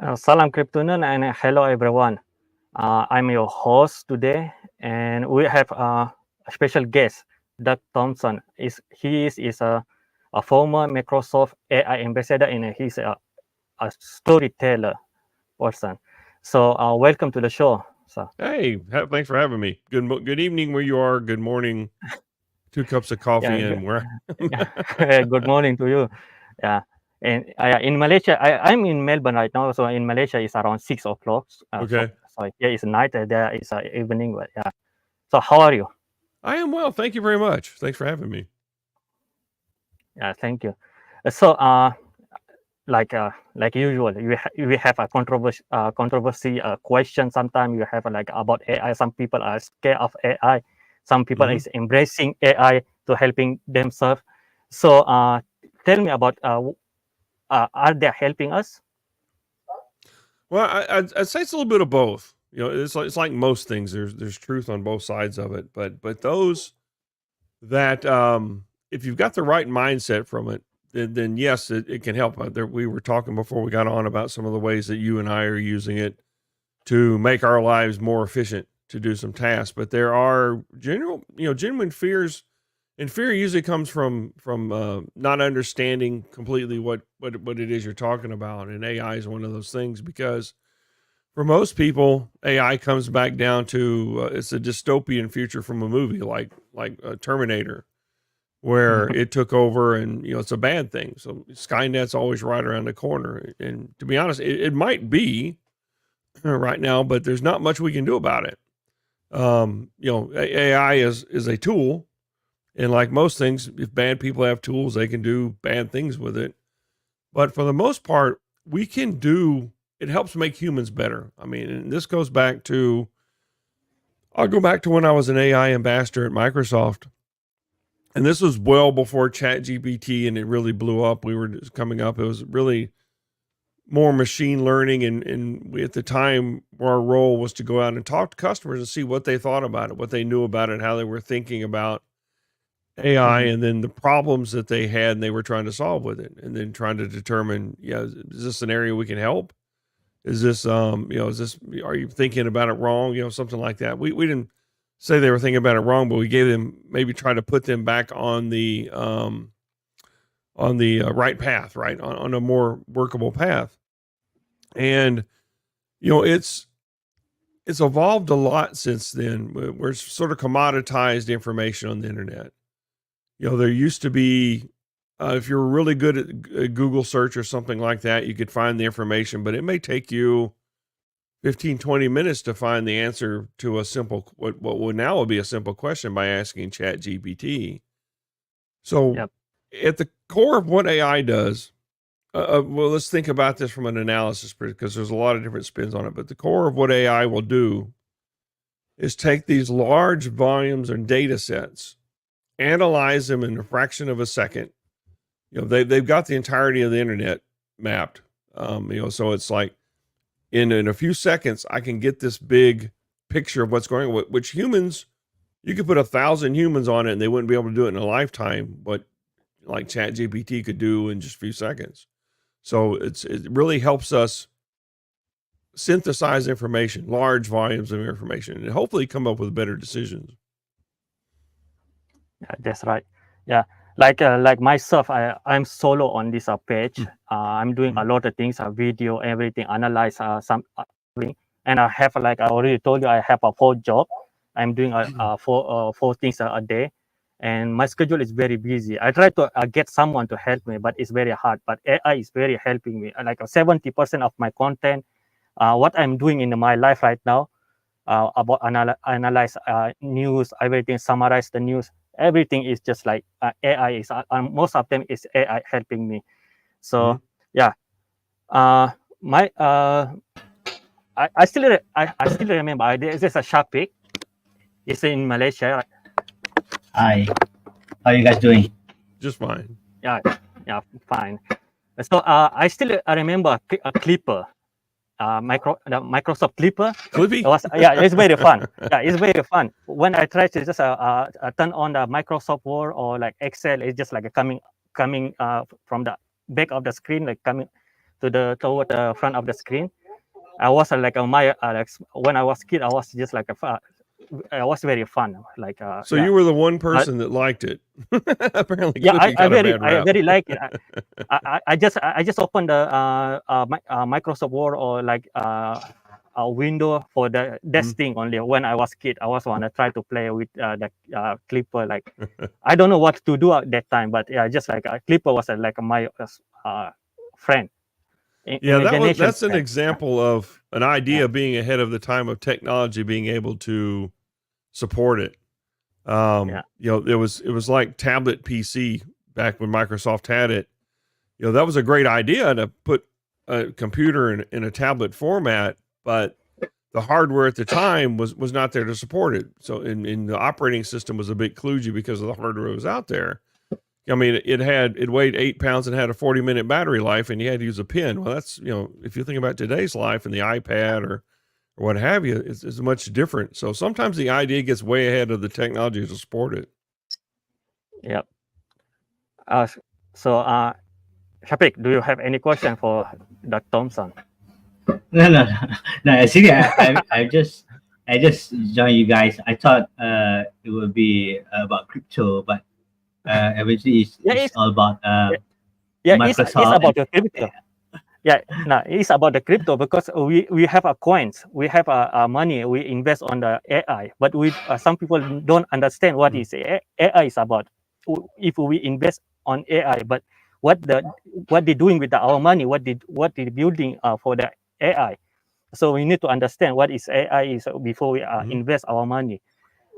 Salam Kryptonon and hello everyone. I'm your host today, and we have a special guest, Doug Thompson. He is a former Microsoft AI ambassador, and he's a storyteller person. So welcome to the show, sir. Hey, thanks for having me. Good evening where you are. Good morning. 2 cups of coffee Yeah, and where. good morning to you. Yeah, and in Malaysia, I'm in Melbourne right now. So in Malaysia, it's around 6 o'clock. So Okay. so here is night. There is evening. But yeah. So how are you? I am well. Thank you very much. Thanks for having me. Yeah, thank you. So like usual, we have a controversy question. Sometimes you have like about AI. Some people are scared of AI. Some people hmm is embracing AI to helping themselves. So tell me about are they helping us? Well, I'd say it's a little bit of both. It's like most things. There's truth on both sides of it, but those that if you've got the right mindset from it, then yes, it can help. We were talking before we got on about some of the ways that you and I are using it to make our lives more efficient to do some tasks. But there are genuine fears, and fear usually comes from not understanding completely what it is you're talking about. And AI is one of those things because for most people, AI comes back down to it's a dystopian future from a movie like Terminator, where it took over, and it's a bad thing. So Skynet's always right around the corner, and to be honest, it might be right now, but there's not much we can do about it. AI is a tool, and like most things, if bad people have tools, they can do bad things with it. But for the most part, we can do. It helps make humans better. I mean, and this goes back to. I'll go back to when I was an AI ambassador at Microsoft, and this was well before ChatGPT, and it really blew up. We were just coming up. It was really more machine learning, and we, at the time, our role was to go out and talk to customers and see what they thought about it, what they knew about it, how they were thinking about AI, Mhm. and then the problems that they had and they were trying to solve with it, and then trying to determine, is this an area we can help? Is this are you thinking about it wrong? Something like that. We didn't say they were thinking about it wrong, but we gave them, maybe try to put them back on the right path, right, on a more workable path. And you know it's it's evolved a lot since then. We're sort of commoditized information on the internet. There used to be, if you're really good at Google search or something like that, you could find the information, but it may take you 15, 20 minutes to find the answer to a simple, what would now be a simple question by asking Chat GPT. So Yep. at the core of what AI does, well, let's think about this from an analysis because there's a lot of different spins on it. But the core of what AI will do is take these large volumes and data sets, analyze them in a fraction of a second. They've got the entirety of the internet mapped. So it's like in a few seconds, I can get this big picture of what's going on. Which humans, you could put 1,000 humans on it, and they wouldn't be able to do it in a lifetime. But like ChatGPT could do in just a few seconds. So it really helps us synthesize information, large volumes of information, and hopefully come up with better decisions. Yeah, that's right. Yeah, like myself, I'm solo on this page. I'm doing a Mhm. lot of things, video, everything, analyze and I have like I already told you, I have a 4 job. I'm doing four things a day, and my schedule is very busy. I try to get someone to help me, but it's very hard. But AI is very helping me. Like 70% of my content, what I'm doing in my life right now, about analyze news, everything, summarize the news. Everything is just like AI is. Most of them is AI helping me. So Mhm. yeah, uh, my I still remember there's a shark pig. It's in Malaysia. Right? Hi, how are you guys doing? Just fine. Yeah, yeah, fine. So I still remember a clipper, the Microsoft Clipper. It Clippy. was yeah, it's very fun. Yeah, it's very fun. When I try to just turn on the Microsoft Word or like Excel, it's just like coming from the back of the screen, like coming to the toward the front of the screen. I was like when I was kid, I was just like I was very fun. Like So you were the one person that liked it. Apparently, yeah, Cookie got a bad I rap. very like it. I just opened the Microsoft Word or like a window for the this thing only. When I was kid, I was wanna try to play with the Clipper. Like I don't know what to do at that time, but yeah, just like Clipper was like my friend. Yeah, Imagination that's an friend. example of an idea being ahead of the time of technology, being able to support it. You know, it was like tablet PC back when Microsoft had it. You know, that was a great idea to put a computer in a tablet format, but the hardware at the time was not there to support it. So in the operating system was a bit kludgy because of the hardware that was out there. I mean, it weighed 8 pounds and had a 40-minute battery life, and you had to use a pen. Well, that's, you know, if you think about today's life and the iPad or what have you, it's much different. So sometimes the idea gets way ahead of the technology to support it. Yep. So, Shapik, do you have any question for Dr. Thompson? No. Actually, I just joined you guys. I thought it would be about crypto, but eventually it's all about it's Microsoft. about the crypto. Yeah, no, it's about the crypto because we have a coins, we have a money, we invest on the AI, but we some people don't understand what is AI is about. If we invest on AI, but what they doing with our money, what they building for the AI. So we need to understand what is AI is before we invest our money.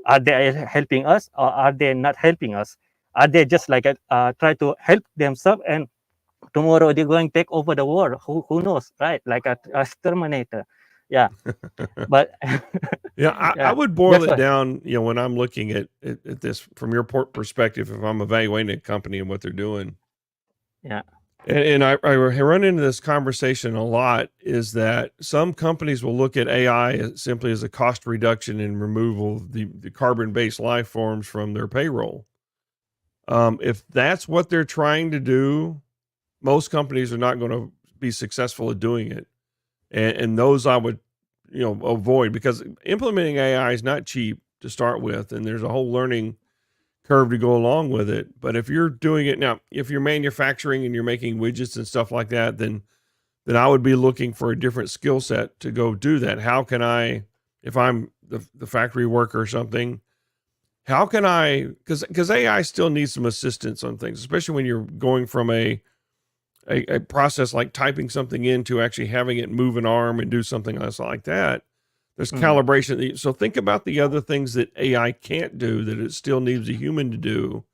Are they helping us or are they not helping us? Are they just like try to help themselves and tomorrow they're going to take over the world? Who knows, right? Like a Terminator. Yeah. But I would boil it down, you know, when I'm looking at this from your perspective, if I'm evaluating a company and what they're doing. Yeah. And I run into this conversation a lot, is that some companies will look at AI simply as a cost reduction and removal of the carbon-based life forms from their payroll. If that's what they're trying to do, most companies are not going to be successful at doing it. And those I would, you know, avoid, because implementing AI is not cheap to start with. And there's a whole learning curve to go along with it. But if you're doing it now, if you're manufacturing and you're making widgets and stuff like that, then I would be looking for a different skill set to go do that. How can I, if I'm the factory worker or something, how can I, because AI still needs some assistance on things, especially when you're going from a process like typing something in to actually having it move an arm and do something else like that. There's calibration. So think about the other things that AI can't do that it still needs a human to do.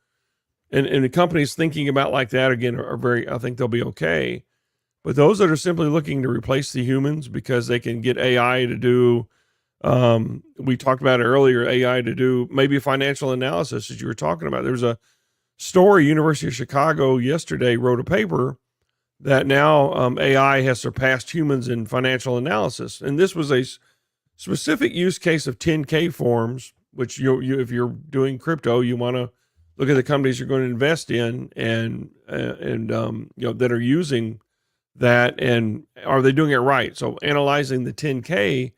And the companies thinking about like that, again, are very, I think they'll be okay. But those that are simply looking to replace the humans because they can get AI to do, we talked about it earlier, AI to do maybe financial analysis, as you were talking about. There's a story, University of Chicago yesterday wrote a paper that now AI has surpassed humans in financial analysis. And this was a specific use case of 10K forms, which you if you're doing crypto, you want to look at the companies you're going to invest in and you know, that are using that, and are they doing it right? So analyzing the 10K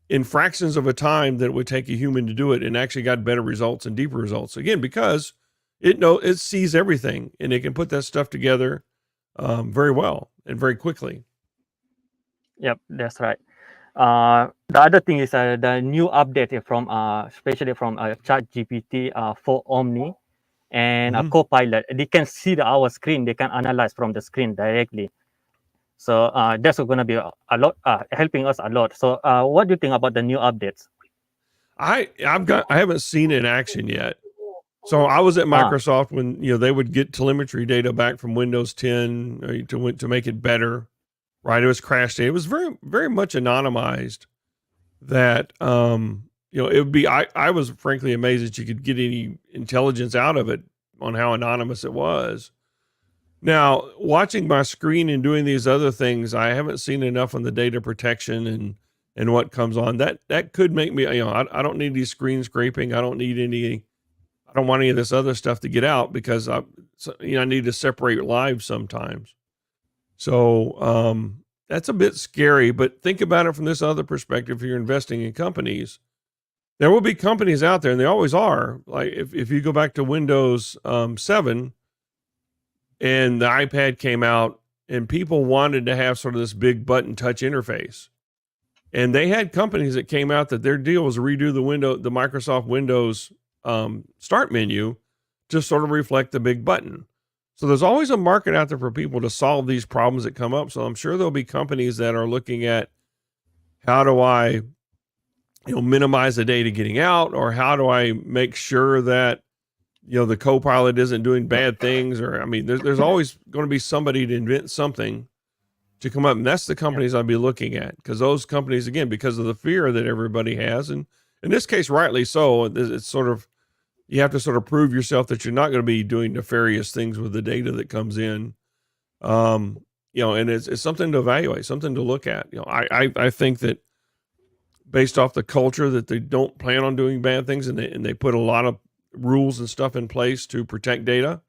in fractions of a time that it would take a human to do it, and actually got better results and deeper results. Again, because it sees everything and it can put that stuff together very well and very quickly. Yep, that's right. The other thing is the new update from especially from ChatGPT for Omni and a Copilot. They can see our screen. They can analyze from the screen directly. So that's going to be a lot helping us a lot. So what do you think about the new updates? I haven't seen it in action yet. So I was at Microsoft when, you know, they would get telemetry data back from Windows 10 to make it better. Right, it was crash data. It was very, very much anonymized. That you know, it would be. I was frankly amazed that you could get any intelligence out of it on how anonymous it was. Now, watching my screen and doing these other things, I haven't seen enough on the data protection and what comes on. That could make me, you know, I don't need any screen scraping. I don't want any of this other stuff to get out, because I need to separate lives sometimes. So that's a bit scary, but think about it from this other perspective. If you're investing in companies, there will be companies out there, and they always are. Like if you go back to Windows 7 and the iPad came out, and people wanted to have sort of this big button touch interface. And they had companies that came out that their deal was to redo the Microsoft Windows start menu to sort of reflect the big button. So there's always a market out there for people to solve these problems that come up. So I'm sure there'll be companies that are looking at, how do I, minimize the data getting out, or how do I make sure that, the Copilot isn't doing bad things, or, I mean, there's always going to be somebody to invent something to come up. And that's the companies I'd be looking at, because those companies, again, because of the fear that everybody has, and in this case, rightly so, it's sort of, you have to sort of prove yourself that you're not going to be doing nefarious things with the data that comes in. And it's something to evaluate, something to look at. I think that based off the culture, that they don't plan on doing bad things, and they put a lot of rules and stuff in place to protect data.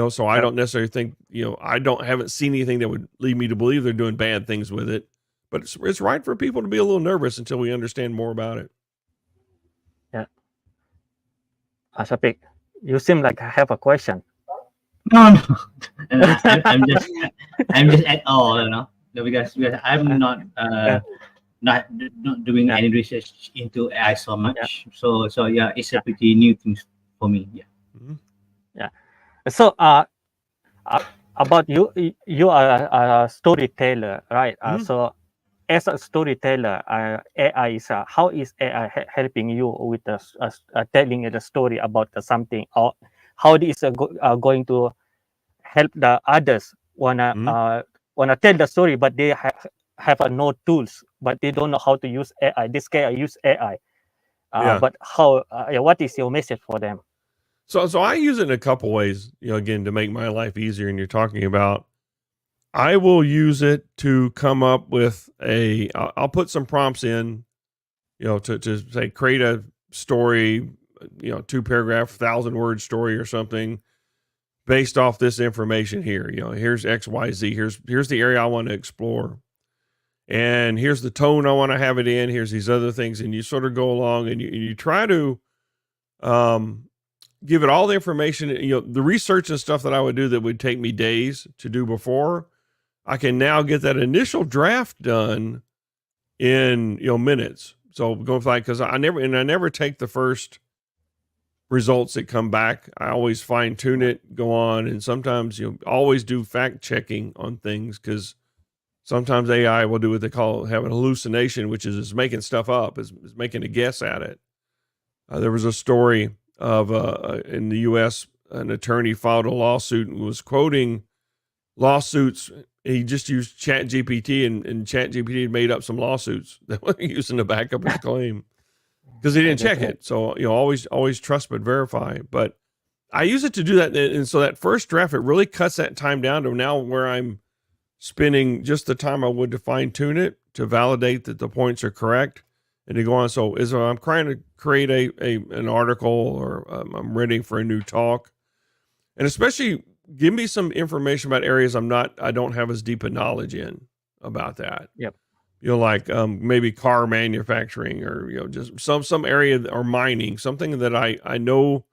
So I don't necessarily think, haven't seen anything that would lead me to believe they're doing bad things with it, but it's right for people to be a little nervous until we understand more about it. Yeah. Shapik, you seem like I have a question. No. I'm just at all, because I'm not doing any research into AI so much. So yeah, it's a pretty new thing for me. Yeah. Mm-hmm. Yeah. So about you are a storyteller, right? Mm-hmm. So as a storyteller, AI is how is AI helping you with telling the story about something, or how it is going to help the others wanna tell the story, but they have no tools, but they don't know how to use AI. This guy use AI, but how? What is your message for them? So I use it in a couple ways, again, to make my life easier. And you're talking about, I will use it to come up with I'll put some prompts in, to say, create a story, 2-paragraph, 1,000-word story or something based off this information here. Here's X, Y, Z. Here's the area I want to explore. And here's the tone I want to have it in. Here's these other things. And you sort of go along and you try to, give it all the information, the research and stuff that I would do that would take me days to do before. I can now get that initial draft done in, minutes. So go like, because I never take the first results that come back. I always fine tune it, go on, and sometimes always do fact checking on things, because sometimes AI will do what they call have an hallucination, which is making stuff up, is making a guess at it. There was a story of in the U.S., an attorney filed a lawsuit and was quoting lawsuits. He just used ChatGPT, and ChatGPT made up some lawsuits that were using to back up his claim, because he didn't check it. So always trust but verify. But I use it to do that, and so that first draft, it really cuts that time down to now where I'm spending just the time I would to fine tune it, to validate that the points are correct, and to go on. So I'm trying to create an article, or I'm ready for a new talk, and especially give me some information about areas I don't have as deep a knowledge in about that. Yep. Like maybe car manufacturing, or just some area, or mining, something that I know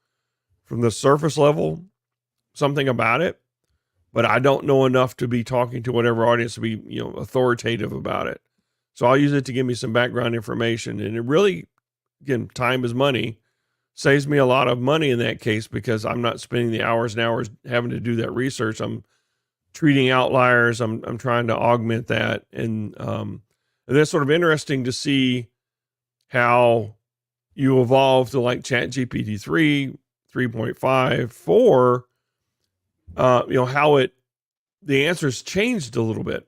from the surface level something about it, but I don't know enough to be talking to whatever audience to be authoritative about it. So I'll use it to give me some background information, and it really, again, time is money. Saves me a lot of money in that case, because I'm not spending the hours and hours having to do that research. I'm treating outliers. I'm trying to augment that. And that's sort of interesting to see how you evolve to like ChatGPT 3, 3.5, 4, how the answers changed a little bit.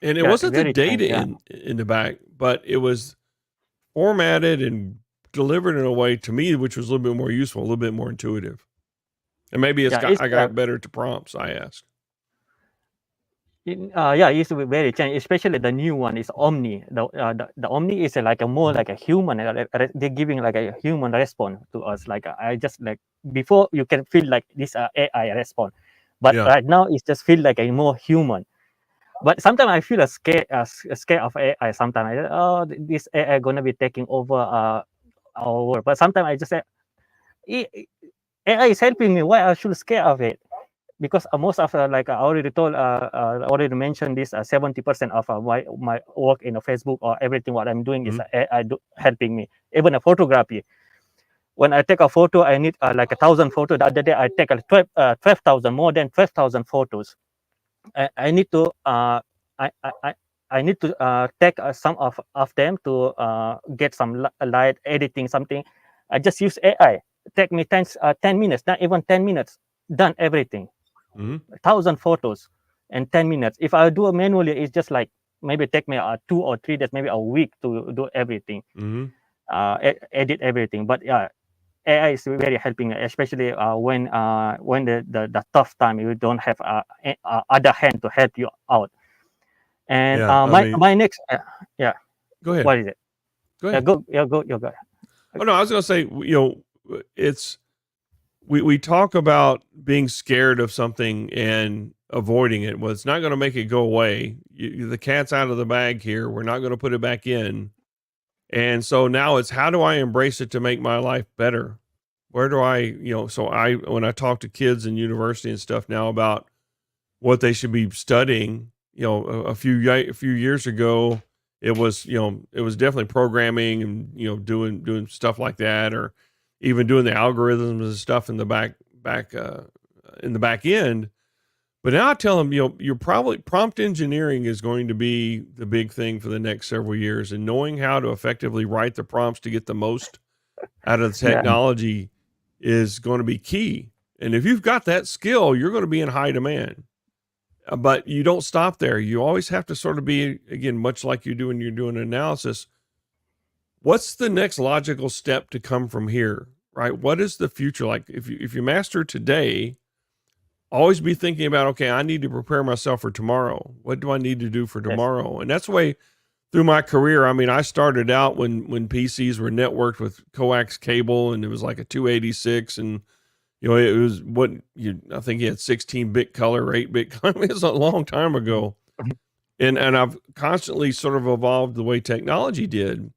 And it wasn't the data in the back, but it was formatted and delivered in a way, to me, which was a little bit more useful, a little bit more intuitive. And maybe I got better to prompts, I asked. It's very changed. Especially the new one is Omni. The Omni is like a more like a human. They're giving like a human response to us. Like I just like before, you can feel like this AI response, but right now it's just feel like a more human. But sometimes I feel scared of AI. Sometimes this AI gonna be taking over our world. But sometimes I just say, AI is helping me. Why I should scare of it? Because most of like I already already mentioned this, 70% of my work in Facebook or everything what I'm doing is AI helping me. Even a photography. When I take a photo, I need like 1,000 photos. The other day I take 12,000, more than 12,000 photos. I need to I, I, I I need to take some of them to get some light editing something. I just use AI. Take me 10 minutes, not even 10 minutes. Done everything. 1,000 photos in 10 minutes. If I do it manually, it's just like maybe take me 2 or 3 days, maybe a week to do everything, edit everything. But yeah, AI is very helping, especially when the tough time you don't have other hand to help you out. And Yeah, I mean, my next yeah, go ahead. what is it? Go ahead. Go. Oh no, I was going to say, it's we talk about being scared of something and avoiding it. Well, it's not going to make it go away. The cat's out of the bag here. We're not going to put it back in. And so now it's, how do I embrace it to make my life better? Where do I, so when I talk to kids in university and stuff now about what they should be studying, a few years ago, it was definitely programming and, doing stuff like that, or even doing the algorithms and stuff in the back end. But now I tell them, you're probably, prompt engineering is going to be the big thing for the next several years, and knowing how to effectively write the prompts to get the most out of the Yeah. technology is going to be key. And if you've got that skill, you're going to be in high demand. But you don't stop there. You always have to sort of be, again, much like you do when you're doing analysis. What's the next logical step to come from here, right? What is the future like? If you master today, always be thinking about, okay, I need to prepare myself for tomorrow. What do I need to do for Yes. tomorrow? And that's the way through my career. I mean, I started out when PCs were networked with coax cable, and it was like a 286, and it was I think you had 16-bit color or 8-bit color. I mean, it's a long time ago. And I've constantly sort of evolved the way technology did.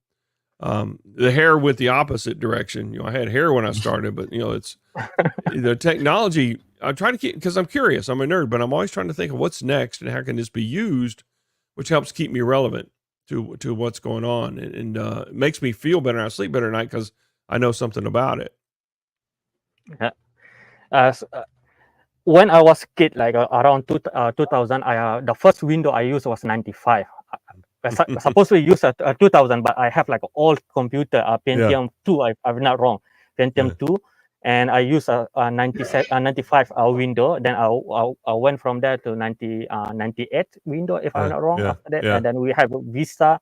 The hair went the opposite direction. I had hair when I started, but it's the technology. I try to keep, because I'm curious. I'm a nerd, but I'm always trying to think of what's next and how can this be used, which helps keep me relevant to what's going on, and it makes me feel better. I sleep better at night because I know something about it. Yeah. When I was kid, like around 2000, the first window I used was 95. Supposed to use a 2000, but I have like an old computer, Pentium 2, if I'm not wrong, Pentium 2, and I use a 95 window. Then I went from there to 98 window, if I'm not wrong. After that, and then we have Vista,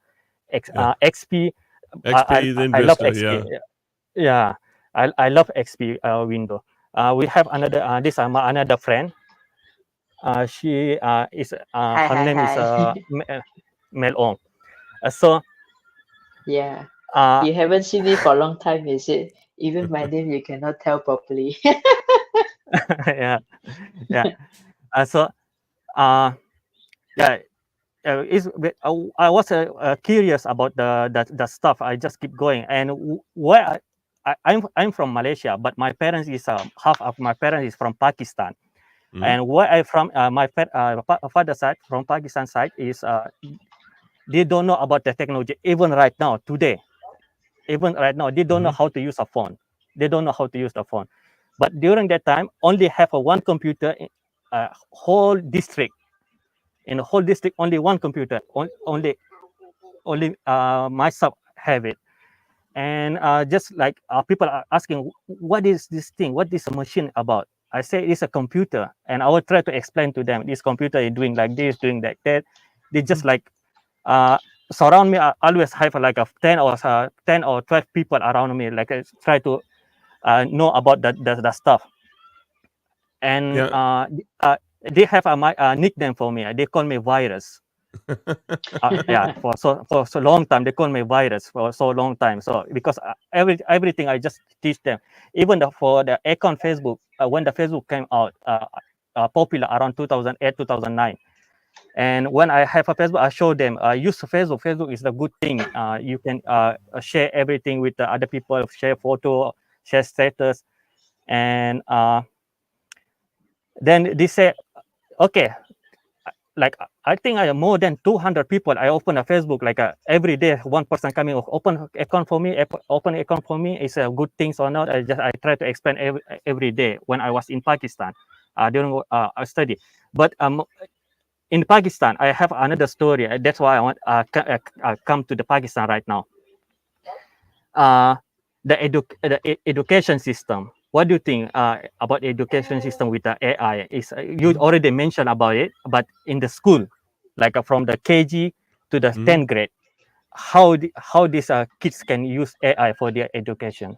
XP. XP, then I love Vista, XP. Yeah, I love XP window. We have another. This is another friend. She is Hi, her hi, name is hi. Mel Ong. So Yeah. uh, You haven't seen me for a long time, is it? Even my name you cannot tell properly. yeah, yeah. So yeah, I was curious about the stuff. I just keep going, and where I'm from Malaysia, but my parents is half of my parents is from Pakistan. And where I from, my father side from Pakistan side is they don't know about the technology even right now today. Even right now, they don't know how to use a phone. They don't know how to use the phone. But during that time, only have one computer in a whole district. In the whole district, only one computer. Only myself have it. And just like people are asking, what is this thing? What is a machine about? I say it's a computer, and I will try to explain to them. This computer is doing like this, doing like that. They just like surround me. I always have like a 10 or 12 people around me. Like I try to know about the stuff. And they have a nickname for me. They call me Virus. Yeah, for so long time they call me Virus for so long time. So because everything I just teach them, even for the account Facebook, when the Facebook came out popular around 2008 2009, And when I have a Facebook, I show them use Facebook. Facebook is a good thing. You can share everything with the other people, share photo, share status, and then they say, okay, like I think I have more than 200 people. I open a Facebook like every day. One person coming open account for me, open account for me. Is a good things or not? I try to explain every day when I was in Pakistan during a study. But in Pakistan, I have another story. That's why I want come to the Pakistan right now. The education system. What do you think about education system with the AI? Is you already mentioned about it, but in the school, like from the KG to the 10th grade, how these kids can use AI for their education?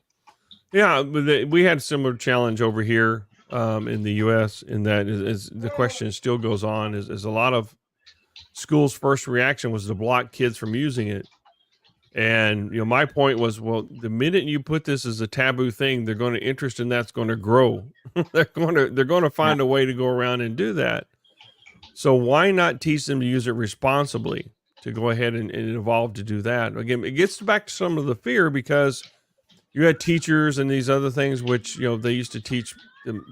Yeah, we had a similar challenge over here in the U.S. in that is the question still goes on is a lot of schools' first reaction was to block kids from using it. And my point was, well, the minute you put this as a taboo thing, they're going to interest in that's going to grow. they're going to find a way to go around and do that. So why not teach them to use it responsibly, to go ahead and evolve to do that? Again, it gets back to some of the fear because you had teachers and these other things, which, they used to teach them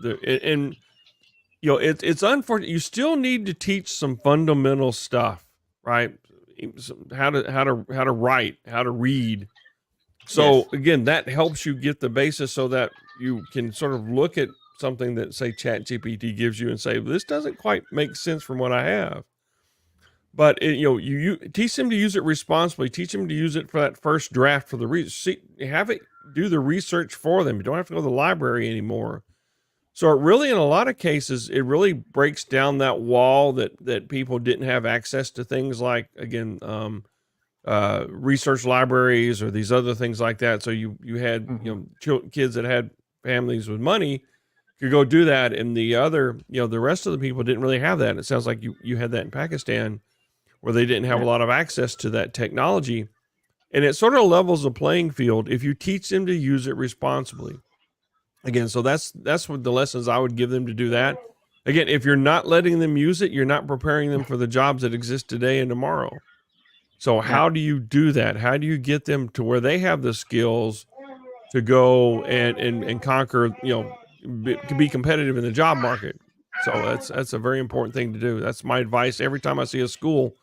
it's unfortunate. You still need to teach some fundamental stuff, right? How to write, how to read. So Yes. again, that helps you get the basis so that you can sort of look at something that say ChatGPT gives you and say, this doesn't quite make sense from what I have. But you teach them to use it responsibly. Teach them to use it for that first draft for the have it do the research for them. You don't have to go to the library anymore. So it really, in a lot of cases, it really breaks down that wall that people didn't have access to things like, again, research libraries or these other things like that. So you had kids that had families with money could go do that, and the other the rest of the people didn't really have that. It sounds like you had that in Pakistan, where they didn't have a lot of access to that technology, and it sort of levels the playing field if you teach them to use it responsibly. Again, so that's what the lessons I would give them to do that. Again, if you're not letting them use it, you're not preparing them for the jobs that exist today and tomorrow. So how do you do that? How do you get them to where they have the skills to go and conquer, be competitive in the job market? So that's a very important thing to do. That's my advice. Every time I see a school,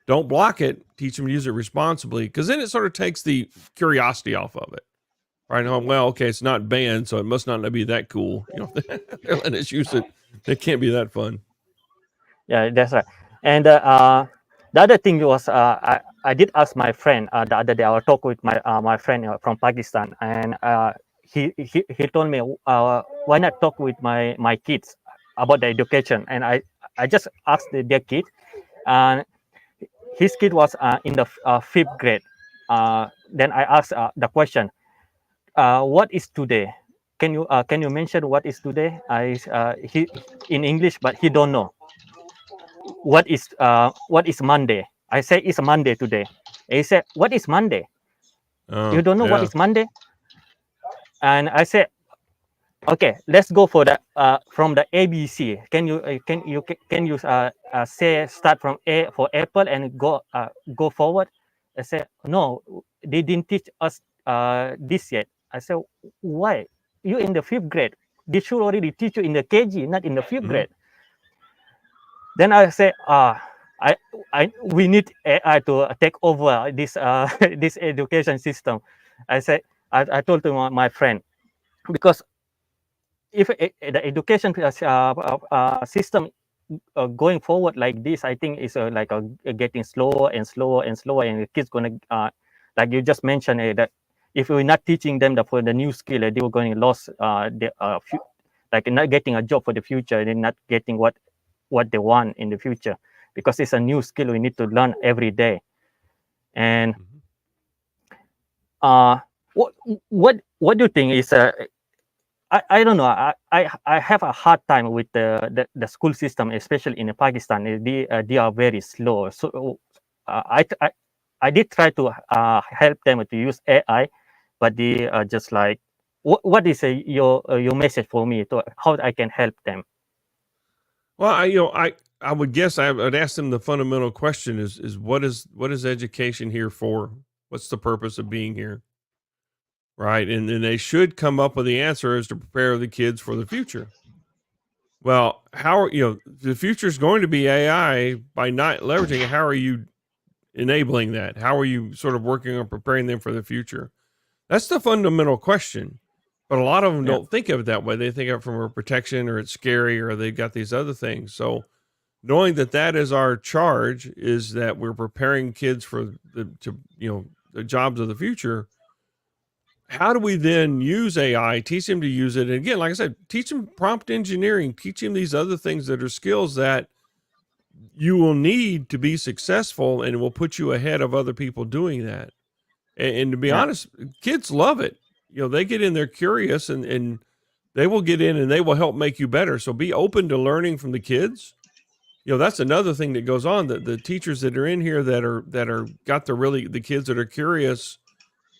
don't block it, teach them to use it responsibly, because then it sort of takes the curiosity off of it. Right now, well, okay, it's not banned, so it must not be that cool. They're letting us use it. It can't be that fun. Yeah, that's right. And the other thing was I did ask my friend the other day. I was talking with my friend from Pakistan, and he told me why not talk with my kids about the education. And I just asked their kid, and his kid was in the 5th grade. Then I asked the question, what is today? Can you mention what is today? He in English, but he don't know what is Monday. I say it's Monday today. He said, what is Monday? You don't know what is Monday? And I said, okay, let's go for the from the ABC. Can you say start from A for apple and go forward? I said, no, they didn't teach us this yet. I said, why? You in the 5th grade. They should already teach you in the KG, not in the 5th grade. Then I say, we need AI to take over this this education system. I said, I told to my friend, because if the education system going forward like this, I think is like getting slower and slower and slower, and the kids gonna like you just mentioned that if we're not teaching them for the new skill, they were going to lose like not getting a job for the future, and not getting what they want in the future, because it's a new skill we need to learn every day. And what do you think is I don't know. I have a hard time with the school system, especially in Pakistan. They are very slow. So I did try to help them to use AI, but they are just like, what is your message for me to how I can help them? Well, I would guess I would ask them the fundamental question is what is education here for? What's the purpose of being here? Right. And then they should come up with the answer is to prepare the kids for the future. Well, how are, the future is going to be AI by not leveraging it. How are you enabling that? How are you sort of working on preparing them for the future? That's the fundamental question. But a lot of them don't think of it that way. They think of it from a protection or it's scary or they've got these other things. So knowing that that is our charge is that we're preparing kids for the jobs of the future. How do we then use AI, teach them to use it? And again, like I said, teach them prompt engineering, teach them these other things that are skills that you will need to be successful and will put you ahead of other people doing that. And to be honest, kids love it. They get in, they're curious and they will get in and they will help make you better. So be open to learning from the kids. That's another thing that goes on, that the teachers that are in here that are got the kids that are curious,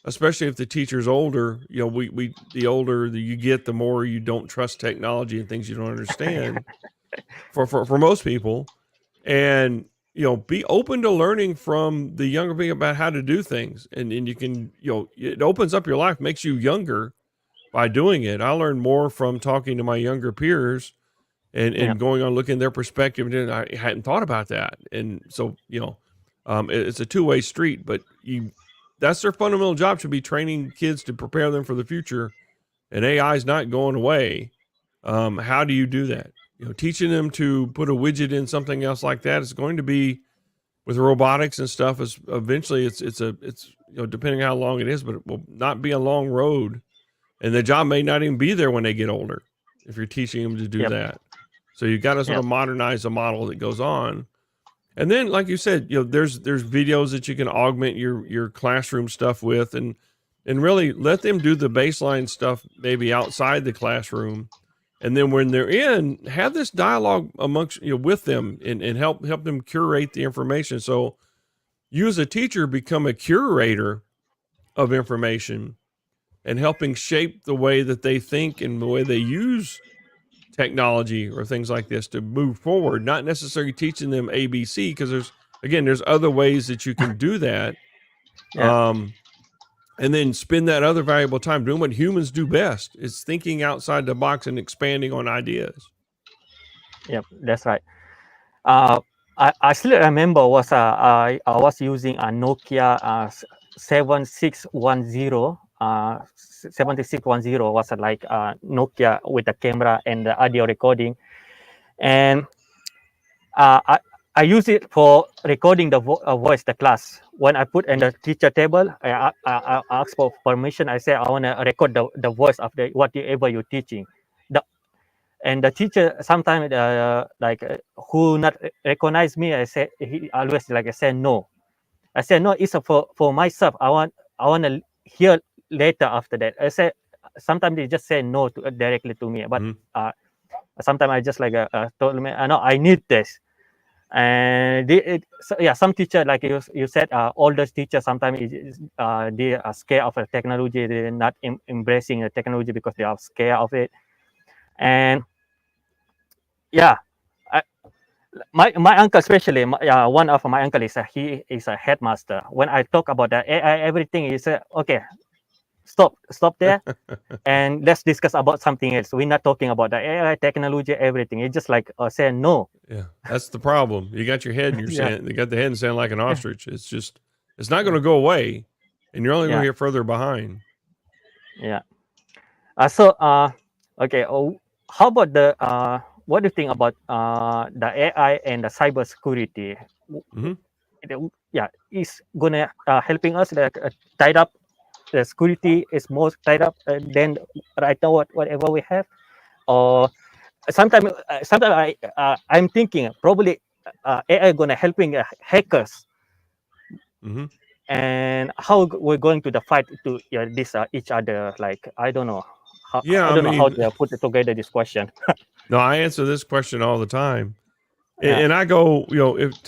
especially if the teacher's older, the older that you get, the more you don't trust technology and things you don't understand for most people. And, be open to learning from the younger people about how to do things. And you can, it opens up your life, makes you younger by doing it. I learned more from talking to my younger peers and going on looking at their perspective. And I hadn't thought about that. And so, it's a two-way street, but that's their fundamental job, should be training kids to prepare them for the future. And AI is not going away. How do you do that? Teaching them to put a widget in something else like that is going to be with robotics and stuff. Is eventually it's depending on how long it is, but it will not be a long road, and the job may not even be there when they get older if you're teaching them to do that. So you got to sort of modernize the model that goes on. And then, like you said, there's videos that you can augment your classroom stuff with, and really let them do the baseline stuff maybe outside the classroom. And then when they're in, have this dialogue amongst with them and help them curate the information. So you as a teacher become a curator of information and helping shape the way that they think and the way they use technology or things like this to move forward, not necessarily teaching them ABC, because there's other ways that you can do that. And then spend that other valuable time doing what humans do best, is thinking outside the box and expanding on ideas. Yep, that's right. I still remember I was using a Nokia 7610. 7610 was like Nokia with the camera and the audio recording, and I use it for recording the voice, the class. When I put in the teacher table, I ask for permission. I say I want to record the voice of whatever you're teaching. And the teacher sometimes who not recognize me, he always I say no. I say no. It's for myself. I want to hear later after that. I say sometimes they just say no directly to me, but sometimes I just told me, no, I need this. And some teacher, like you said, older teachers sometimes they are scared of the technology. They're not embracing the technology because they are scared of it. And my uncle, especially one of my uncle he is a headmaster. When I talk about the AI, everything, he said, okay, stop there, and let's discuss about something else. We're not talking about the AI technology, everything. It's just saying no. Yeah, that's the problem. You got your head in your sand. You got the head in sand like an ostrich. It's not going to go away, and you're only going to get further behind. Yeah. Okay. How about what do you think about the AI and the cybersecurity? Is gonna helping us tied up. The security is more tied up than right now whatever we have, or sometimes I'm thinking probably AI gonna helping hackers, and how we're going to fight to this each other. I don't know how. I don't know how to put it together. This question. No, I answer this question all the time, and I go,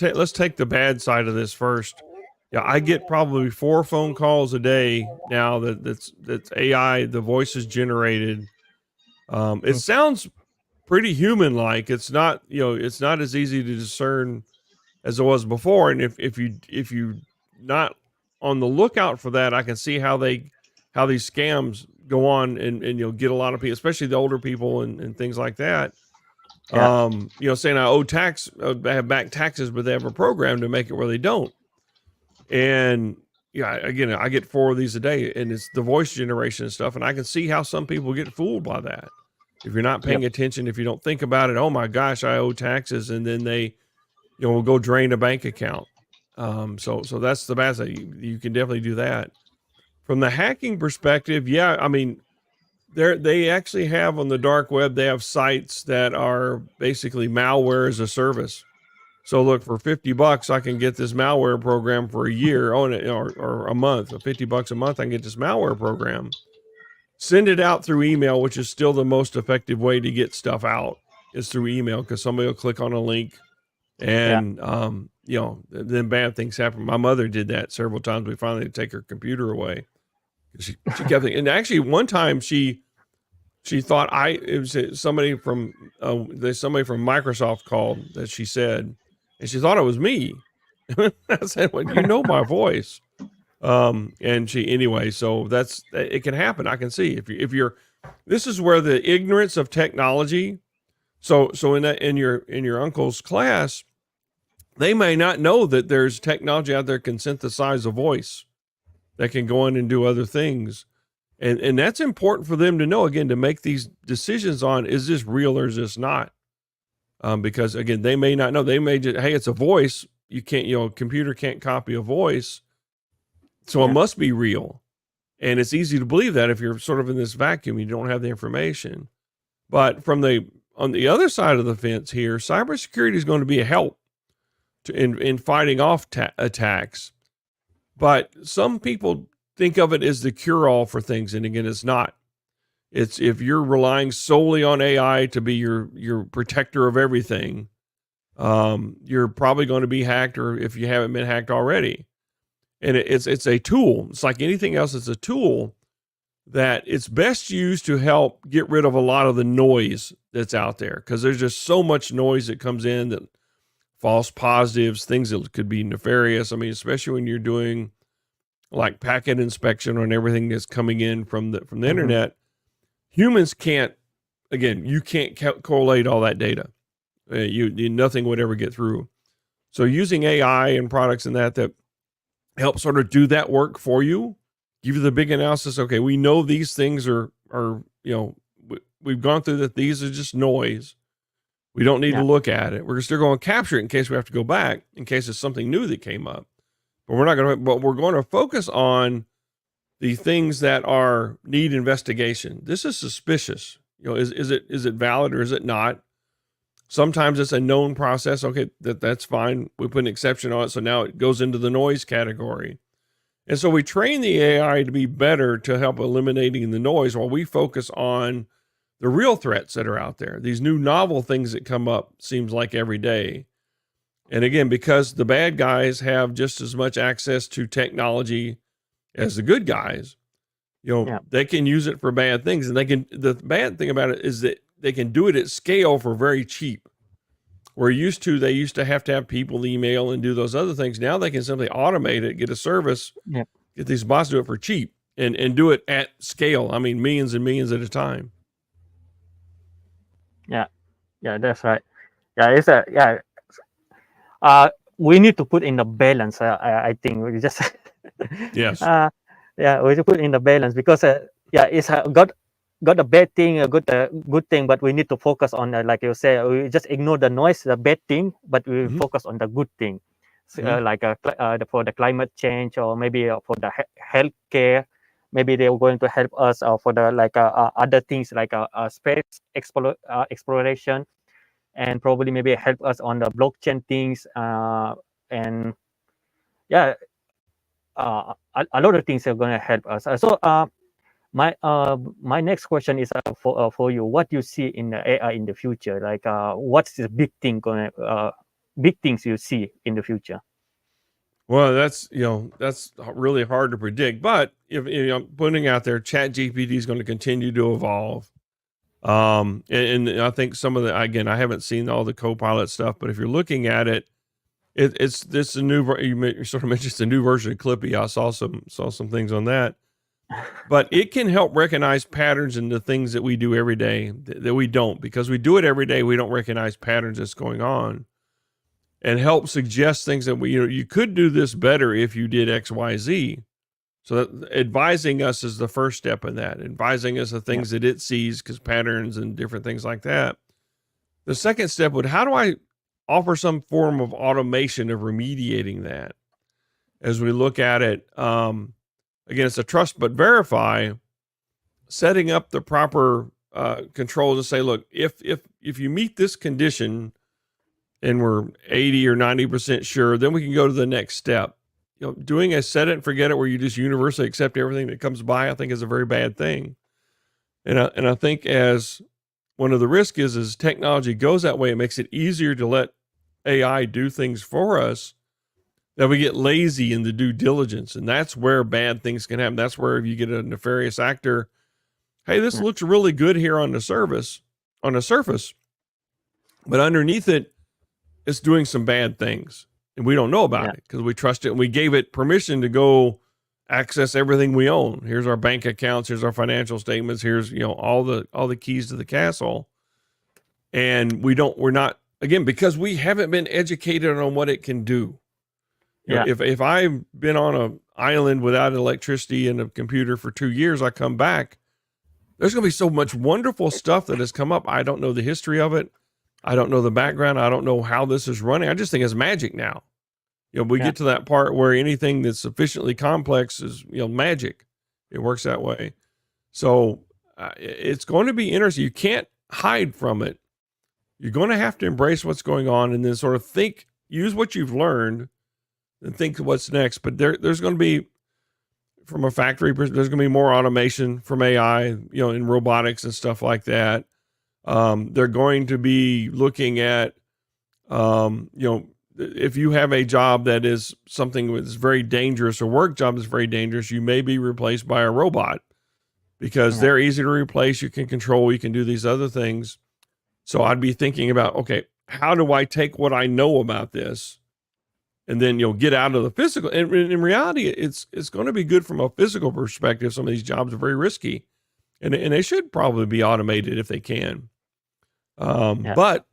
let's take the bad side of this first. Yeah, I get probably 4 phone calls a day now that's AI. The voice is generated. It sounds pretty human like. It's not, it's not as easy to discern as it was before. And if you not on the lookout for that, I can see how these scams go on, and you'll get a lot of people, especially the older people and things like that. Yeah. Saying I owe tax, I have back taxes, but they have a program to make it where they don't. And again, I get 4 of these a day, and it's the voice generation and stuff. And I can see how some people get fooled by that. If you're not paying attention, if you don't think about it, oh my gosh, I owe taxes. And then they, will go drain a bank account. So that's the bad side. You can definitely do that. From the hacking perspective, I mean, they actually have on the dark web, they have sites that are basically malware as a service. So look, for $50, I can get this malware program for a year, or a month. For $50 a month, I can get this malware program. Send it out through email, which is still the most effective way to get stuff out, is through email, because somebody will click on a link, and then bad things happen. My mother did that several times. We finally had to take her computer away. She kept thinking, and actually one time she thought it was somebody from Microsoft called, that she said, and she thought it was me. I said, well, my voice. And anyway, so it can happen. I can see if you're, this is where the ignorance of technology. So in your uncle's class, they may not know that there's technology out there that can synthesize a voice that can go in and do other things. And that's important for them to know, again, to make these decisions on, is this real or is this not? Because again, they may not know. They may just, hey, it's a voice. You can't, a computer can't copy a voice. So it must be real. And it's easy to believe that if you're sort of in this vacuum, you don't have the information. But on the other side of the fence here, cybersecurity is going to be a help in fighting off attacks. But some people think of it as the cure-all for things. And again, it's not. It's if you're relying solely on AI to be your protector of everything, you're probably going to be hacked, or if you haven't been hacked already. And it's a tool. It's like anything else. It's a tool that it's best used to help get rid of a lot of the noise that's out there, because there's just so much noise that comes in, that false positives, things that could be nefarious. I mean, especially when you're doing like packet inspection on everything that's coming in from the internet. Humans can't, again, you can't correlate all that data. Nothing would ever get through. So using AI and products and that help sort of do that work for you, give you the big analysis. Okay, we know these things are we've gone through that. These are just noise. We don't need to look at it. We're still going to capture it in case we have to go back, in case it's something new that came up. But we're going to focus on the things that need investigation. This is suspicious. Is it valid or is it not? Sometimes it's a known process. Okay, that's fine. We put an exception on it, so now it goes into the noise category. And so we train the AI to be better to help eliminating the noise, while we focus on the real threats that are out there. These new novel things that come up seems like every day. And again, because the bad guys have just as much access to technology as the good guys, they can use it for bad things. And the bad thing about it is that they can do it at scale for very cheap. Where they used to have people email and do those other things. Now they can simply automate it, get a service, get these bots to do it for cheap, and do it at scale. I mean, millions and millions at a time. Yeah, that's right. We need to put in the balance. I think we just yes. We need to put in the balance, because it's got a bad thing, a good thing, but we need to focus on, like you say, we just ignore the noise, the bad thing, but we focus on the good thing. So, like for the climate change, or maybe for the healthcare, maybe they're going to help us for the other things like space exploration, and probably maybe help us on the blockchain things, and a lot of things are going to help us. My next question is for you. What do you see in the AI in the future? Like, what's the big things you see in the future? Well, that's really hard to predict. But if I'm putting out there, Chat GPT is going to continue to evolve. And I think some of the, again, I haven't seen all the Copilot stuff, but if you're looking at it, it's this a new, you sort of mentioned it's a new version of Clippy. I saw some things on that, but it can help recognize patterns in the things that we do every day that we don't, because we do it every day. We don't recognize patterns that's going on, and help suggest things that you could do this better if you did X, Y, Z. So that advising us is the first step in that, advising us the things that it sees, because patterns and different things like that. The second step would, how do I offer some form of automation of remediating that? As we look at it, again, it's a trust but verify, setting up the proper controls to say, look, if you meet this condition and we're 80 or 90% sure, then we can go to the next step. Doing a set it and forget it where you just universally accept everything that comes by, I think is a very bad thing. And I think as one of the risks is as technology goes that way, it makes it easier to let AI do things for us, that we get lazy in the due diligence. And that's where bad things can happen. That's where if you get a nefarious actor, hey, this looks really good here on the surface, but underneath it, it's doing some bad things. And we don't know about it because we trust it and we gave it permission to go access everything we own. Here's our bank accounts. Here's our financial statements. Here's, all the keys to the castle. And we're not, again, because we haven't been educated on what it can do. If I've been on an island without electricity and a computer for 2 years, I come back, there's going to be so much wonderful stuff that has come up. I don't know the history of it. I don't know the background. I don't know how this is running. I just think it's magic now. We get to that part where anything that's sufficiently complex is, magic. It works that way. So it's going to be interesting. You can't hide from it. You're going to have to embrace what's going on and then sort of use what you've learned and think what's next. But there's going to be, from a factory, there's going to be more automation from AI, in robotics and stuff like that. They're going to be looking at, if you have a job that is something that's very dangerous, a work job that's very dangerous, you may be replaced by a robot because they're easy to replace. You can control, you can do these other things. So I'd be thinking about, okay, how do I take what I know about this and then, get out of the physical? And in reality, it's going to be good from a physical perspective. Some of these jobs are very risky and they should probably be automated if they can. But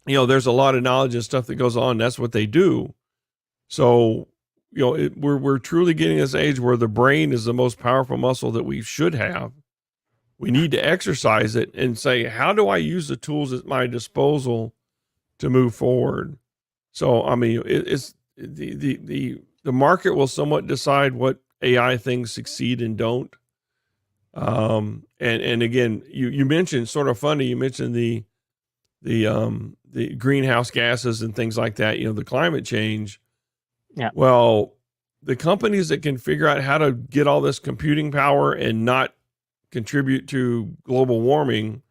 there's a lot of knowledge and stuff that goes on. That's what they do. So, we're truly getting this age where the brain is the most powerful muscle that we should have. We need to exercise it and say, how do I use the tools at my disposal to move forward? So, I mean, it's the market will somewhat decide what AI things succeed and don't. And again, you mentioned, sort of funny, you mentioned the greenhouse gases and things like that, the climate change. Yeah. Well, the companies that can figure out how to get all this computing power and not contribute to global warming,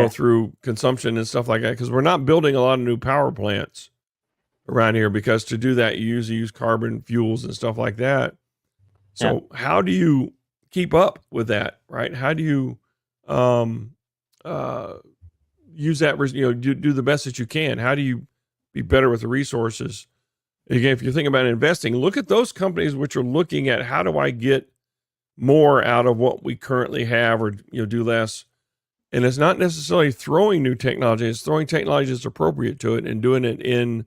through consumption and stuff like that, because we're not building a lot of new power plants around here, because to do that, you usually use carbon fuels and stuff like that. So how do you keep up with that, right? How do you, use that, do the best that you can? How do you be better with the resources? Again, if you're thinking about investing, look at those companies which are looking at how do I get more out of what we currently have, or, do less. And it's not necessarily throwing new technology. It's throwing technology that's appropriate to it and doing it in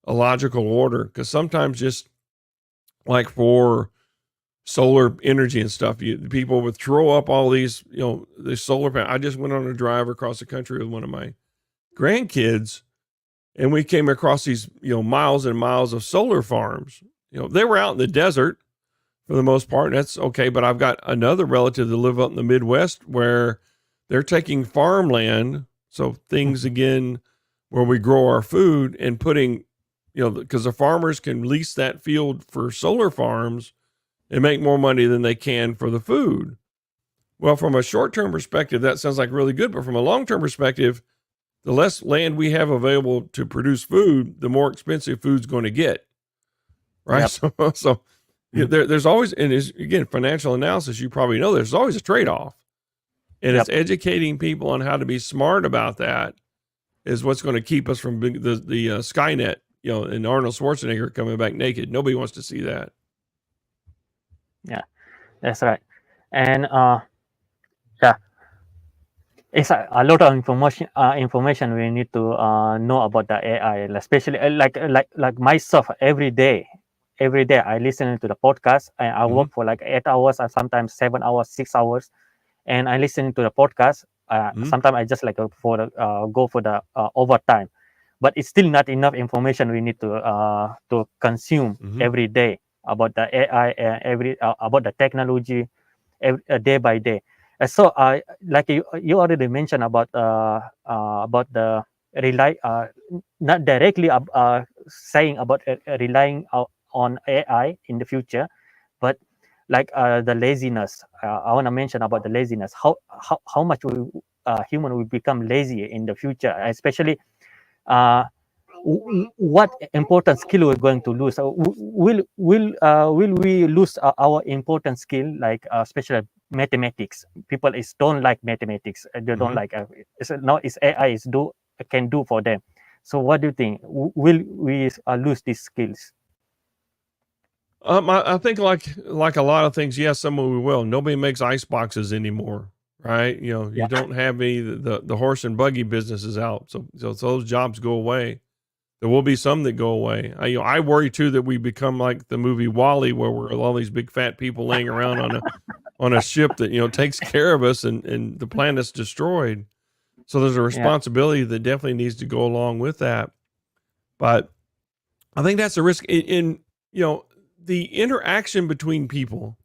a logical order. Because sometimes, just like for solar energy and stuff, people would throw up all these, the solar panels. I just went on a drive across the country with one of my grandkids, and we came across these, miles and miles of solar farms. They were out in the desert for the most part, and that's okay. But I've got another relative that live up in the Midwest where they're taking farmland, so things again where we grow our food, and putting, because the farmers can lease that field for solar farms and make more money than they can for the food. Well, from a short-term perspective, that sounds like really good, but from a long-term perspective, the less land we have available to produce food, the more expensive food's going to get, right? Yep. So there's always, and again, financial analysis, you probably know there's always a trade-off. And Yep. it's educating people on how to be smart about that is what's going to keep us from the Skynet, and Arnold Schwarzenegger coming back naked. Nobody wants to see that. That's right. And yeah, it's a lot of information we need to know about the AI, especially like myself. Every day I listen to the podcast, and I work for like 8 hours or sometimes 7 hours, 6 hours, and I listen to the podcast. Sometimes I just like go for the overtime, but it's still not enough information we need to consume every day about the AI, about the technology, day by day. So, like you already mentioned about the rely, not directly saying about relying on AI in the future, but like the laziness. I want to mention about the laziness. How much will human will become lazy in the future, especially uh, what important skill we're going to lose. So will we lose our important skill, like especially mathematics? People don't like mathematics. They don't like it's AI can do for them. So what do you think? Will we lose these skills? I think like a lot of things, yes, some we will. Nobody makes ice boxes anymore, right? You don't have the horse and buggy businesses out, so those jobs go away. There will be some that go away. I worry too that we become like the movie WALL-E, where we're all these big fat people laying around on a ship that takes care of us, and the planet's destroyed. So there's a responsibility that definitely needs to go along with that. But I think that's a risk in the interaction between people.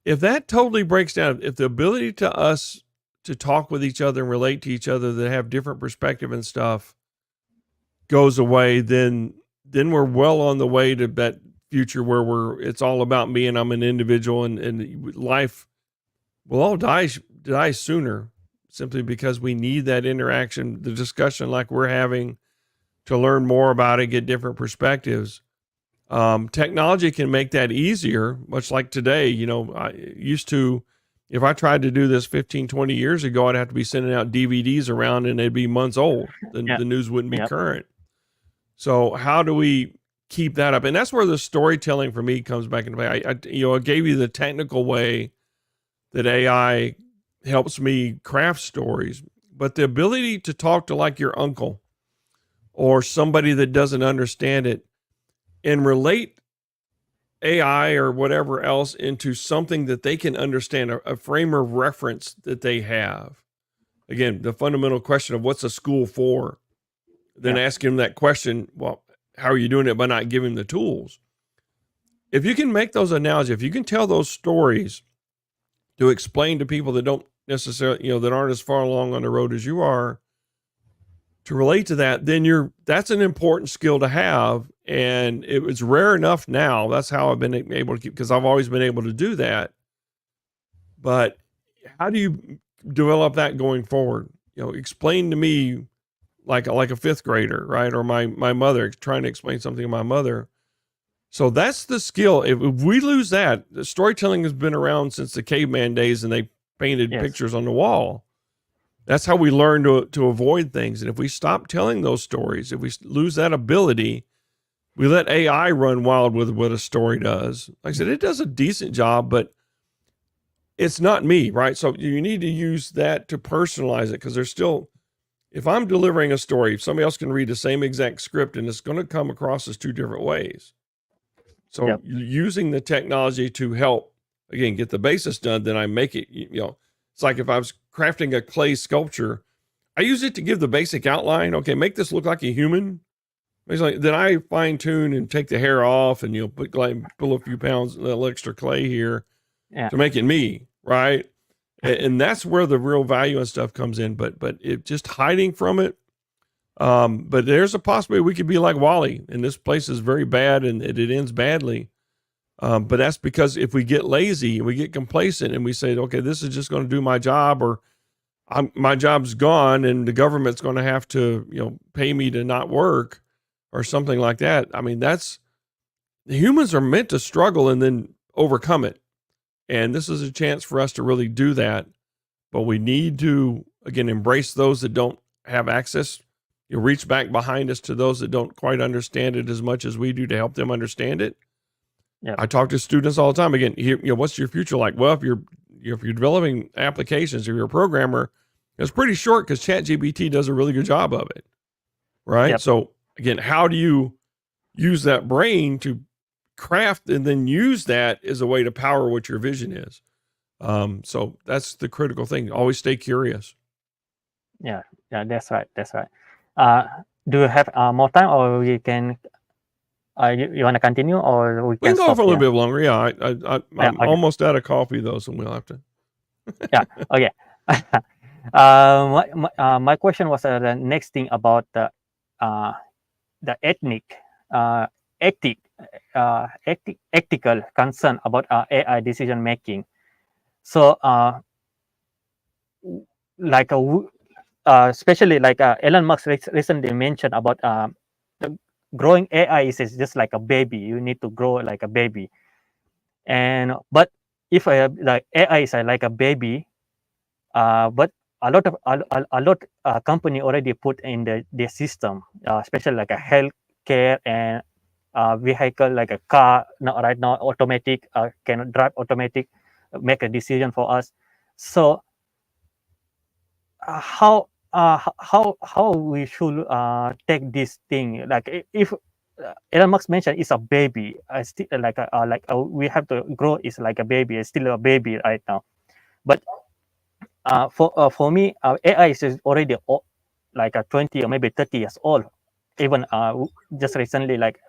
If that totally breaks down, if the ability to us to talk with each other and relate to each other that have different perspective and stuff goes away, then we're well on the way to that future where it's all about me and I'm an individual, and life will all die sooner, simply because we need that interaction, the discussion like we're having, to learn more about it, get different perspectives. Technology can make that easier, much like today. I used to, if I tried to do this 15, 20 years ago, I'd have to be sending out DVDs around and they'd be months old. The news wouldn't be current. So how do we keep that up? And that's where the storytelling for me comes back into play. I gave you the technical way that AI helps me craft stories, but the ability to talk to like your uncle or somebody that doesn't understand it and relate AI or whatever else into something that they can understand, a frame of reference that they have. Again, the fundamental question of what's a school for? Then ask him that question, well, how are you doing it, by not giving the tools? If you can make those analogies, if you can tell those stories to explain to people that don't necessarily, that aren't as far along on the road as you are, to relate to that, then that's an important skill to have. And it was rare enough now. That's how I've been able to keep, because I've always been able to do that. But how do you develop that going forward? Explain to me like a fifth grader, right? Or my mother, trying to explain something to my mother. So that's the skill. If we lose that, storytelling has been around since the caveman days, and they painted pictures on the wall. That's how we learn to avoid things. And if we stop telling those stories, if we lose that ability, we let AI run wild with what a story does. Like I said, it does a decent job, but it's not me, right? So you need to use that to personalize it, because there's still, if I'm delivering a story, if somebody else can read the same exact script, and it's going to come across as two different ways. So using the technology to help, again, get the basis done, then I make it, it's like if I was crafting a clay sculpture, I use it to give the basic outline. Okay, make this look like a human. Then I fine tune and take the hair off, and pull a few pounds, a little extra clay here to make it me, right? And that's where the real value and stuff comes in. But it just hiding from it. But there's a possibility we could be like WALL-E, and this place is very bad, and it ends badly. But that's because if we get lazy, we get complacent, and we say, okay, this is just going to do my job, or my job's gone, and the government's going to have to, pay me to not work, or something like that. I mean, humans are meant to struggle and then overcome it. And this is a chance for us to really do that but we need to, again, embrace those that don't have access. You reach back behind us to those that don't quite understand it as much as we do to help them understand it. Yeah. I talk to students all the time. Again, what's your future like? Well, if you're developing applications, if you're a programmer, it's pretty short because ChatGPT does a really good job of it, right? Yep. So again, how do you use that brain to craft and then use that as a way to power what your vision is? So that's the critical thing. Always stay curious. Yeah, that's right. Do you have more time, or we can? You want to continue, or We can can go stop for a little here? bit longer. Yeah, I'm okay. almost out of coffee though, so we'll have to. Yeah. Okay. My question was the next thing about the ethical concern about AI decision making. So, like especially like Elon Musk recently mentioned about the growing AI is just like a baby. You need to grow like a baby, but if like AI is like a baby, but a lot company already put in the system, especially like a healthcare and vehicle like a car. Now, right now, automatic can drive automatic, make a decision for us. So how we should take this thing? Like if Elon Musk mentioned it's a baby, still we have to grow. It's like a baby. It's still a baby right now, but for me, AI is already like 20 or maybe 30 years old. Even just recently, like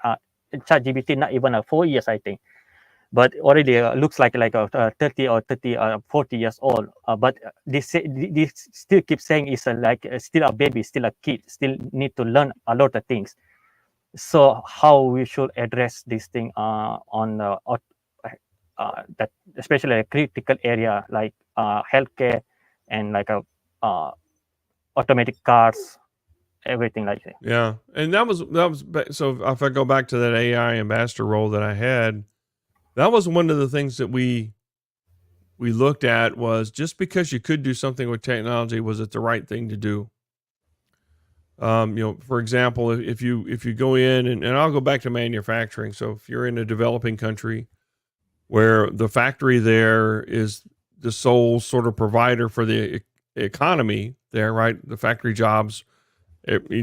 ChatGPT, not even 4 years, I think, but already looks like 30 or 40 years old. But they still keep saying it's still a baby, still a kid, still need to learn a lot of things. So how we should address this thing on that, especially a critical area like healthcare and like a automatic cars, everything like that. Yeah, and that was so. If I go back to that AI ambassador role that I had, that was one of the things that we looked at was just because you could do something with technology, was it the right thing to do? For example, if you go in and I'll go back to manufacturing. So if you're in a developing country where the factory there is the sole sort of provider for the economy there, right? The factory jobs,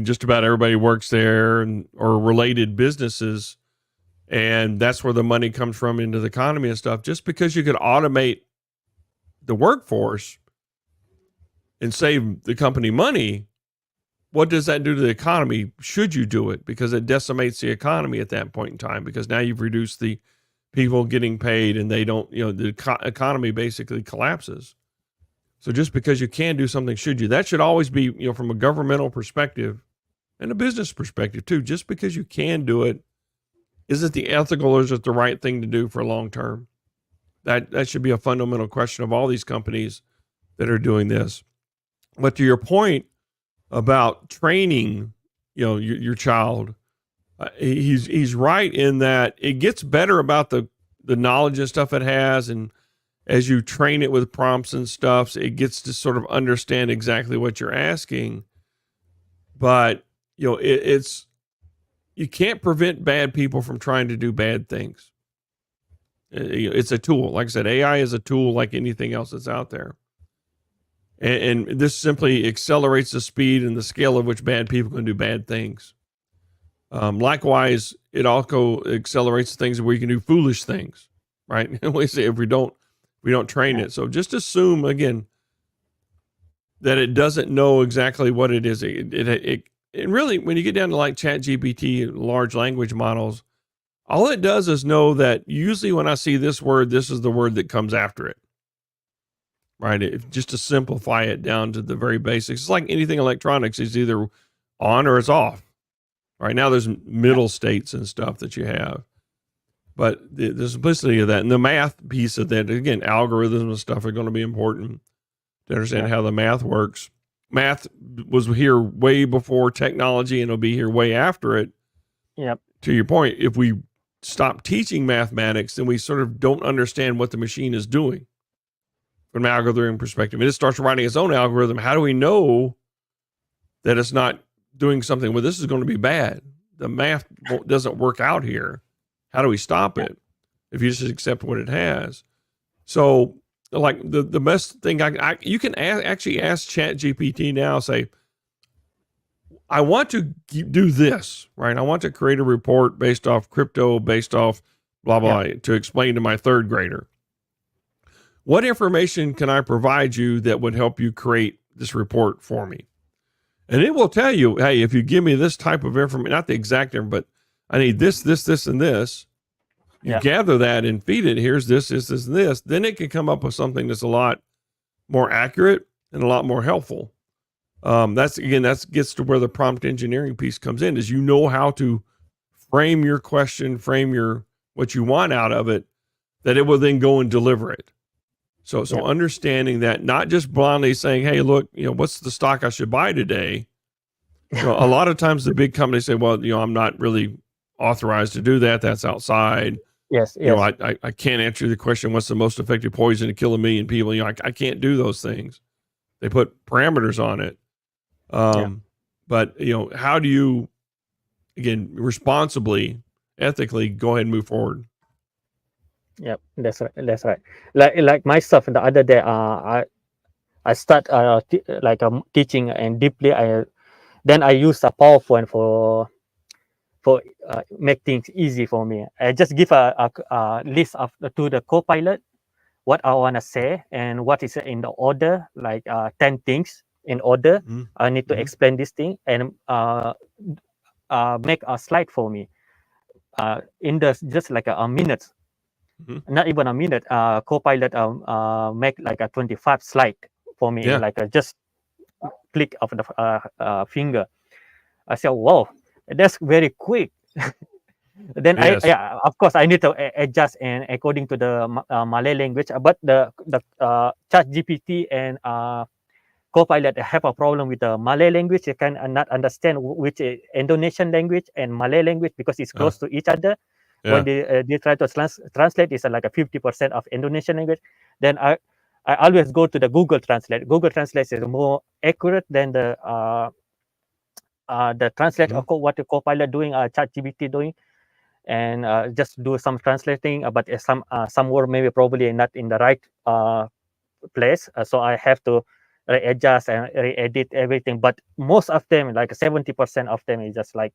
just about everybody works there or related businesses. And that's where the money comes from into the economy and stuff. Just because you could automate the workforce and save the company money, what does that do to the economy? Should you do it? Because it decimates the economy at that point in time, because now you've reduced the people getting paid and they don't, the economy basically collapses. So just because you can do something, should you? That should always be, from a governmental perspective and a business perspective too. Just because you can do it, is it the ethical or is it the right thing to do for long term? That should be a fundamental question of all these companies that are doing this. But to your point about training, your child, he's right in that it gets better about the knowledge and stuff it has, and as you train it with prompts and stuff, it gets to sort of understand exactly what you're asking. But it's you can't prevent bad people from trying to do bad things. It's a tool. Like I said, AI is a tool like anything else that's out there. And this simply accelerates the speed and the scale of which bad people can do bad things. Likewise, it also accelerates things where you can do foolish things, right? We say if we don't train it. So just assume again that it doesn't know exactly what it is. It really, when you get down to like ChatGPT, large language models, all it does is know that usually when I see this word, this is the word that comes after it. Right. Just to simplify it down to the very basics. It's like anything electronics is either on or it's off. Right now there's middle states and stuff that you have. But the simplicity of that and the math piece of that, again, algorithms and stuff are going to be important to understand how the math works. Math was here way before technology and it'll be here way after it. Yep. To your point, if we stop teaching mathematics, then we sort of don't understand what the machine is doing. from an algorithm perspective. It starts writing its own algorithm. How do we know that it's not doing something? Well, this is going to be bad. The math doesn't work out here. How do we stop it? If you just accept what it has. So, like the best thing you can actually ask ChatGPT now. Say, I want to do this, right? I want to create a report based off crypto, based off blah, blah, to explain to my third grader. What information can I provide you that would help you create this report for me? And it will tell you, hey, if you give me this type of information, not the exact information, but I need this, and this. You gather that and feed it. Here's this, and this. Then it can come up with something that's a lot more accurate and a lot more helpful. That gets to where the prompt engineering piece comes in, is you know how to frame your question, what you want out of it, that it will then go and deliver it. So understanding that, not just blindly saying, hey, look, what's the stock I should buy today? A lot of times the big companies say, well, I'm not really authorized to do that. That's outside. Yes. I can't answer the question, what's the most effective poison to kill 1 million people? I can't do those things. They put parameters on it. But how do you, again, responsibly, ethically go ahead and move forward? Yep, that's right. Like myself, the other day, I start teaching, and deeply then I use a PowerPoint for make things easy for me. I just give a list to the co-pilot what I want to say and what is in the order, like 10 things in order. I need to explain this thing and make a slide for me in just like a minute. Not even a minute. Co-pilot make like a 25 slide for me, like just click of the finger. I said, wow, that's very quick. Then of course I need to adjust and according to the Malay language, but the ChatGPT and co-pilot have a problem with the Malay language. They can not understand which Indonesian language and Malay language, because it's close to each other. When they try to translate, it's like a 50% of Indonesian language. Then I always go to the Google Translate. Google Translate is more accurate than the translate of what the co-pilot doing, ChatGPT doing, and just do some translating. But some word maybe probably not in the right place, so I have to adjust and re-edit everything. But most of them, like 70% of them, is just like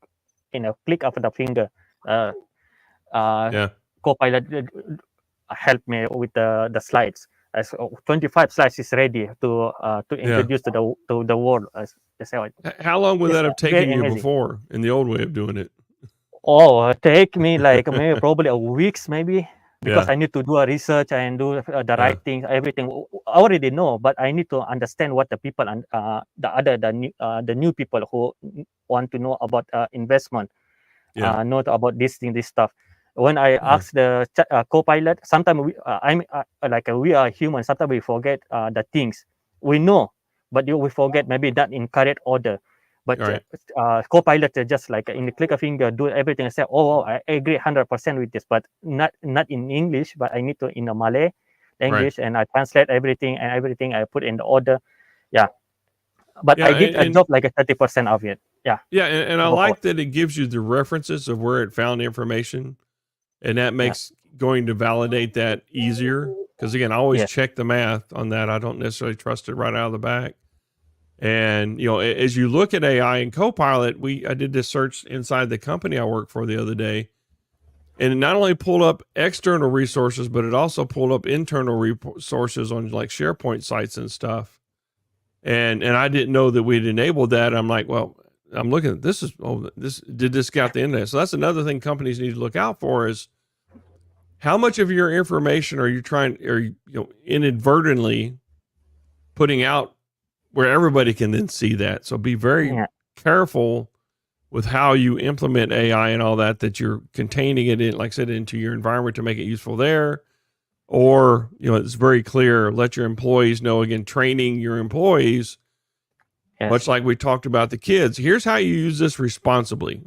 click of the finger. Co-pilot help me with the slides. 25 slides is ready to introduce to the world. How long would that have taken you before in the old way of doing it? Oh, take me like maybe probably a weeks, maybe, because I need to do a research and do the right things. Everything I already know, but I need to understand what the people and the new people who want to know about investment, know about this stuff. When I ask the co-pilot, sometimes we are human. Sometimes we forget the things we know, but we forget maybe not in correct order. But co-pilot just like in the click of finger do everything. I say, oh, I agree 100% with this, but not in English, but I need to in the Malay language, and I translate everything, and everything I put in the order. But I did a job like a 30% of it. And I like that it gives you the references of where it found information, and that makes going to validate that easier. Because again, I always check the math on that. I don't necessarily trust it right out of the back. And as you look at AI and Copilot, I did this search inside the company I work for the other day, and it not only pulled up external resources, but it also pulled up internal resources on like SharePoint sites and stuff. And I didn't know that we'd enabled that. I'm like, well, I'm looking at this did this get the internet? So that's another thing companies need to look out for, is how much of your information are you inadvertently putting out where everybody can then see that. So be very careful with how you implement AI and all that you're containing it in, like I said, into your environment to make it useful there. Or, it's very clear, let your employees know, again, training your employees, much like we talked about the kids. Here's how you use this responsibly.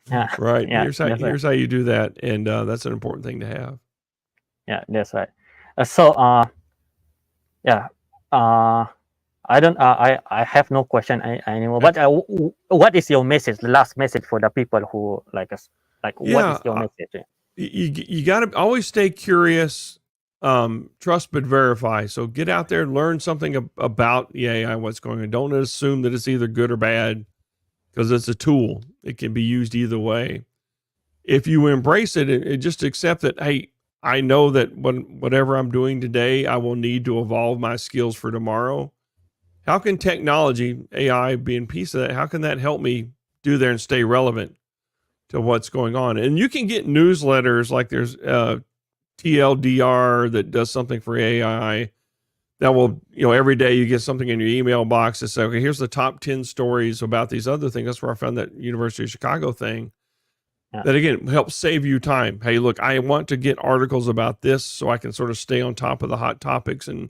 Right. Here's how you do that. And that's an important thing to have. Yeah, that's right. So yeah. I don't. I have no question anymore. But what is your message? The last message for the people who like us. Like, what Yeah, is your message? you got to always stay curious, trust but verify. So get out there, learn something about the AI, what's going on. Don't assume that it's either good or bad, because it's a tool. It can be used either way. If you embrace it and just accept that, hey, I know that whatever I'm doing today, I will need to evolve my skills for tomorrow. How can technology, AI being a piece of that, how can that help me do there and stay relevant to what's going on? And you can get newsletters, like there's TLDR that does something for AI that will, every day you get something in your email box that says, okay, here's the top 10 stories about these other things. That's where I found that University of Chicago thing. Yeah. That again helps save you time. Hey, look, I want to get articles about this so I can sort of stay on top of the hot topics and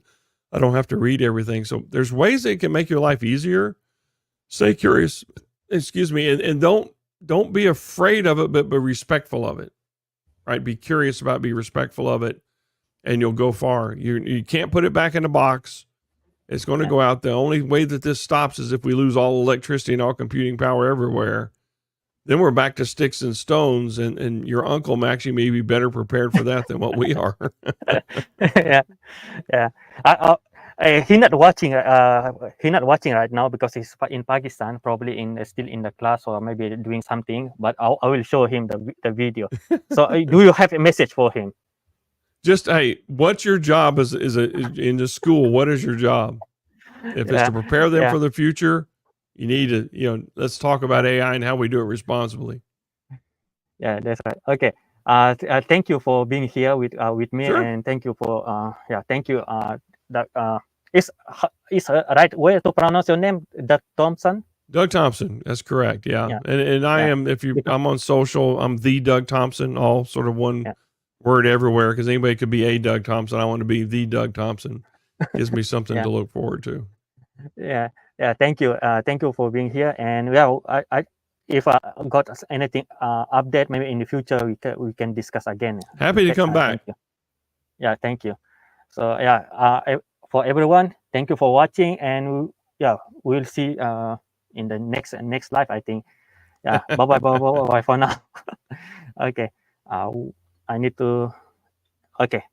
I don't have to read everything. So there's ways that it can make your life easier. Stay curious, and don't be afraid of it, but be respectful of it. Right? Be curious about it, be respectful of it, and you'll go far. You can't put it back in the box. It's going to go out. The only way that this stops is if we lose all electricity and all computing power everywhere. Then we're back to sticks and stones, and your uncle actually may be better prepared for that than what we are. Yeah, yeah. He's not watching. He's not watching right now because he's in Pakistan, probably still in the class or maybe doing something. But I will show him the video. So, do you have a message for him? Just, hey, what's your job is in the school? What is your job? If it's to prepare them for the future, you need to, let's talk about AI and how we do it responsibly. Yeah, that's right. Okay. Thank you for being here with me, Sure. and thank you for thank you. Is right way to pronounce your name, Doug Thompson? Doug Thompson. That's correct. Yeah. And I am, I'm on social, I'm the Doug Thompson, all sort of one word everywhere, because anybody could be a Doug Thompson. I want to be the Doug Thompson. Gives me something to look forward to. Yeah. Thank you. Thank you for being here. And I if I got anything update, maybe in the future we can discuss again. Happy to come back. Thank you. Yeah, thank you. So for everyone, thank you for watching, and we'll see in the next live, I think. Yeah, bye for now. Okay. I need to. Okay.